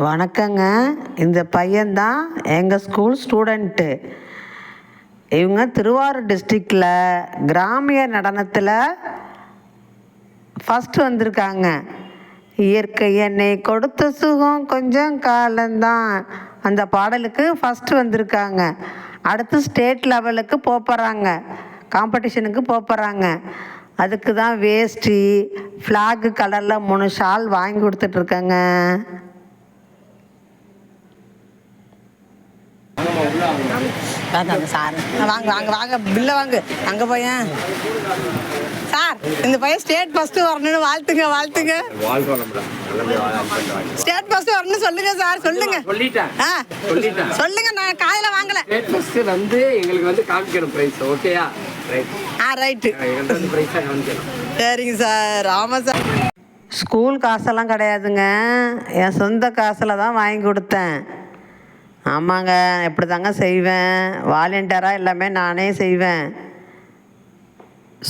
வணக்கங்க. இந்த பையன்தான் எங்கள் ஸ்கூல் ஸ்டூடெண்ட்டு. இவங்க திருவாரூர் டிஸ்ட்ரிக்டில் கிராமிய நடனத்தில் ஃபஸ்ட்டு வந்திருக்காங்க. இயற்கை என்னை கொடுத்த சுகம் கொஞ்சம் காலந்தான் அந்த பாடலுக்கு ஃபஸ்ட்டு வந்திருக்காங்க. அடுத்து ஸ்டேட் லெவலுக்கு போகிறாங்க, காம்படிஷனுக்கு போகிறாங்க. அதுக்கு தான் வேஷ்டி ஃப்ளாகு கலரில் 3 ஷால் வாங்கி கொடுத்துட்ருக்கேங்க. சார் வாங்க வாங்க வாங்க பில்லை வாங்க. அங்கே பையன் சார், இந்த பையன் ஸ்டேட் ஃபஸ்ட்டு வரணும்னு வாழ்த்துங்க. ஸ்டேட் ஃபஸ்ட்டு வரணும்னு சொல்லுங்க சார். சொல்லுங்க. சொல்லுங்க. நான் காலையில் வாங்கலை. எங்களுக்கு காமிக்கணும் பிரைஸ். ஓகேயா? ரைட்டு. சரிங்க சார். ஆமாம் சார். ஸ்கூல் காசெல்லாம் கிடையாதுங்க, என் சொந்த காசில் தான் வாங்கி கொடுத்தேன். ஆமாங்க, எப்படி தாங்க செய்வேன். வாலண்டியராக எல்லாமே நானே செய்வேன்.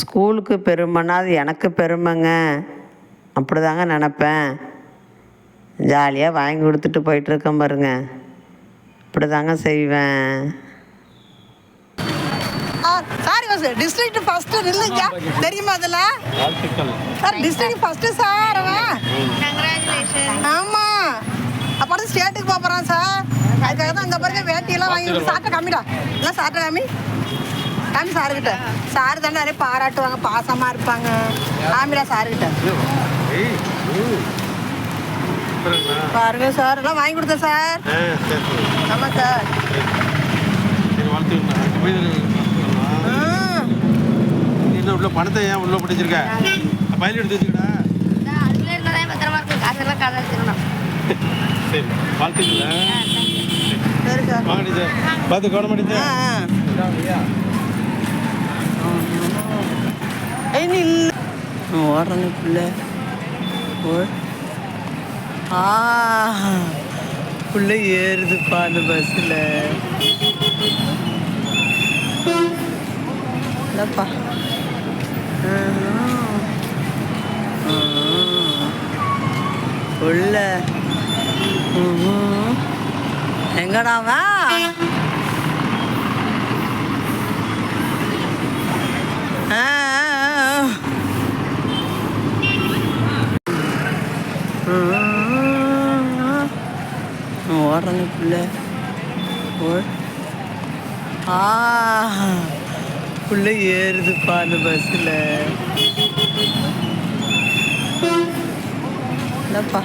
ஸ்கூலுக்கு பெருமைன்னா அது எனக்கு பெருமைங்க. அப்படி தாங்க நினப்பேன். ஜாலியாக வாங்கி கொடுத்துட்டு போயிட்டுருக்கேன் பாருங்க. இப்படி தாங்க செய்வேன். சார், டிஸ்ட்ரிக்ட் ஃபர்ஸ்ட் இல்லையா தெரியுமா? அதெல்லாம் சார் டிஸ்ட்ரிக்ட் ஃபர்ஸ்ட் சார். ஆமா, அப்புறம் ஸ்டேட்டுக்கு போகிறான் சார். அதுக்காக தான் அந்த பாருங்க வேட்டியெல்லாம் வாங்கி சாப்பிட்ட காமிடா. இல்லை சாப்பிட்ட காமி சாருக்கிட்ட. சார் தானே நிறைய பாராட்டுவாங்க, பாசமாக இருப்பாங்க. காமிடா சாருக்கிட்ட பாருங்க சார். எல்லாம் வாங்கி கொடுத்தேன் சார். ஆமாம் சார். உள்ள பணத்தை ஏன் உள்ள பிடிச்சிருக்க? பயில எடுத்து வச்சுக்கடா. அதுல இருந்தாலே பத்திரமா இருக்கு. காசெல்லாம் கடை எடுத்துக்கணும். சரி, வாழ்த்துக்கள். சரி சார். வாங்கடி சார். பார்த்து கவனம் பண்ணி சார். ஓடுறேன் பிள்ளை. பிள்ளை ஏறுதுப்பா அந்த பஸ்ஸில். இல்லைப்பா. உள்ள எங்கடாவா? ஓடுறேன் பிள்ளை. பிள்ளை ஏறுதுப்பா அந்த பஸ்ஸில். இல்லைப்பா.